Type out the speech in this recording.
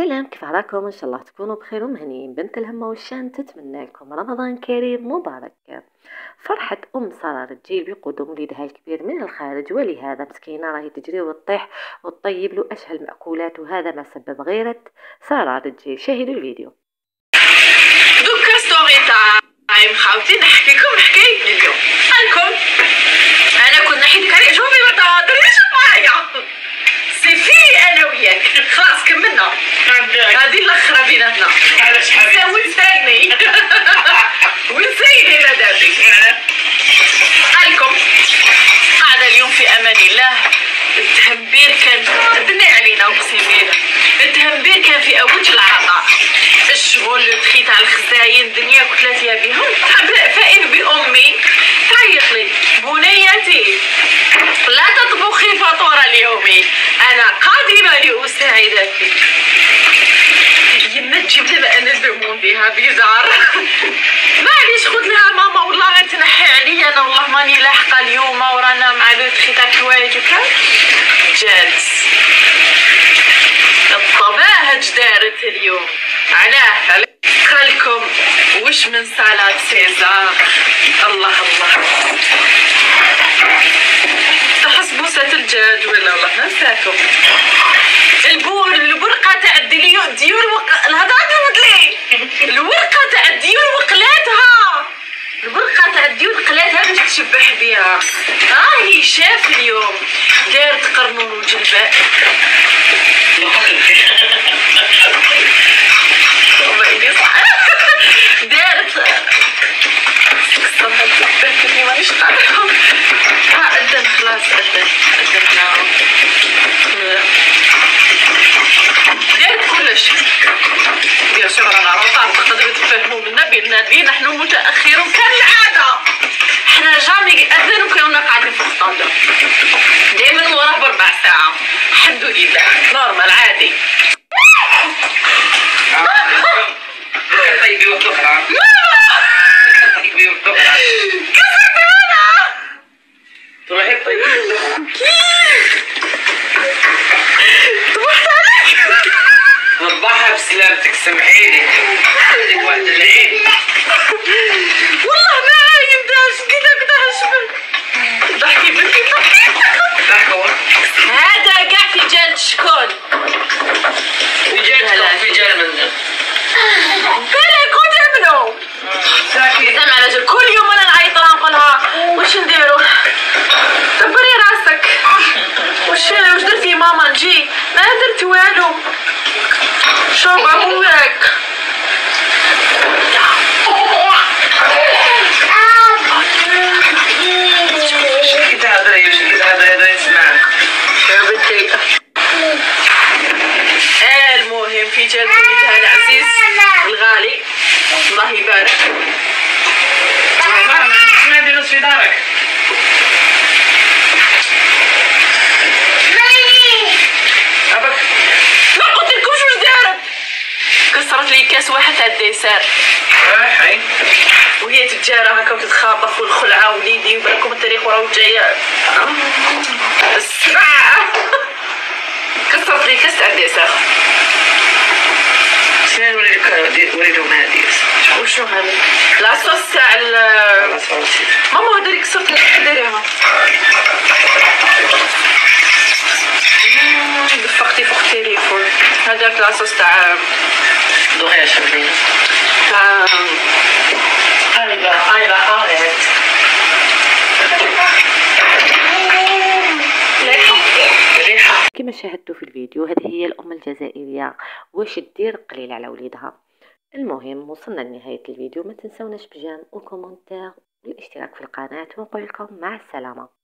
سلام، كيف راكم؟ ان شاء الله تكونوا بخير ومهنيين. بنت الهمه والشان تتمنى لكم رمضان كريم مبارك. فرحة سارة رجيل بقدوم وليدها الكبير من الخارج، ولهذا مسكينة راهي تجري وتطيح وتطيب له أشهى المأكولات، وهذا ما سبب غيرة سارة رجيل. شاهدوا الفيديو. دوكا ستوري تايم خاوتي نحكي لكم حكاية اليوم. قالكم أنا كنت نحيدك عليه، شوفي ما تهضريش معايا، سيفي أنا وياك خلاص كملنا. هذه الأخرى بيناتنا. علاش حبيبتي؟ ونساني ونسيني مدامي. قالكم قاعدة اليوم في أمان الله. التهمبير كان بني علينا، أقسم بالله التهمبير كان في أوج العطاء. الشغل دخيت على الخزاين الدنيا كلات ليا بهم. فائر بأمي تعيط لي بنيتي لا تطبخي فطورة اليومي، أنا قادرة لأساعدك. يما تجيب لي أنا دومونديها بيزار معليش. قلت لها ماما والله تنحي عليا، أنا والله ماني لاحقة اليوم ورانا مع دخيت على الحوايج وكا. جات الطباهج دارت اليوم. علاه خالكم وش من سالاد سيزار. الله الله تحسبوسة الدجاج ولا والله ننساكم. الورقة تاع الديور الهضره تمدلي. الورقة تاع الديور وقلاتها، الورقة تاع الديور قلاتها باش تشبح بها. هي شاف اليوم دارت قرنون وجلباء. دارت كسرت مانيش قادرة. أذن خلاص أذن دارت كلش. يا شغل أنا عرفت تقدروا تفهموا منا بالنبي نحن متأخرون كالعادة. احنا جامي أذن وكنا قاعدين في الصندوق دايما وراه بربع ساعة. الحمد لله نورمال عادي. طيبي وبدخرة طيبي وبدخرة كسرت أنا تروحي طيبي وبدخرة طبحت عليك. نضحى بسلامتك سمحيلي، عندك وقت العيد والله ما عايم داش كذا هشبك. ضحكي بنتي ضحكوا. هذا قاع في جال شكون؟ في جال من بلا كنت ابنه قدام على جل. كل يوم انا نعيط لها نقولها واش نديرو، دبري راسك. واش درتي ماما؟ نجي ما درت والو. شوف ابوك كي تهضري واش كي تهضري يسمعك يا بنتي. المهم في جال وليدها العزيز الغالي الله يبارك. ما يديروش في دارك. أبك ما قلت لكمش واش دارت؟ كسرت لي كاس واحد تاع الديسار. حي وهي تتجارى هكا وتتخاطف والخلعه وليدي وبالكم التاريخ وراه جايه السبعه. كسرت لي كاس تاع الديسار. شنو وليدهم هادي؟ وشنو هذا؟ لاصوص تاع ماما هذا اللي كسرت لك. ديريها دفقتي فوق التليفون. هذاك لاصوص تاع دوغيا شربينه تاع هاي كما شاهدتوا في الفيديو، هذه هي الأم الجزائرية واش تدير قليل على وليدها. المهم وصلنا لنهاية الفيديو، ما تنسوناش بجيم وكومنتير والاشتراك في القناة، ونقول لكم مع السلامة.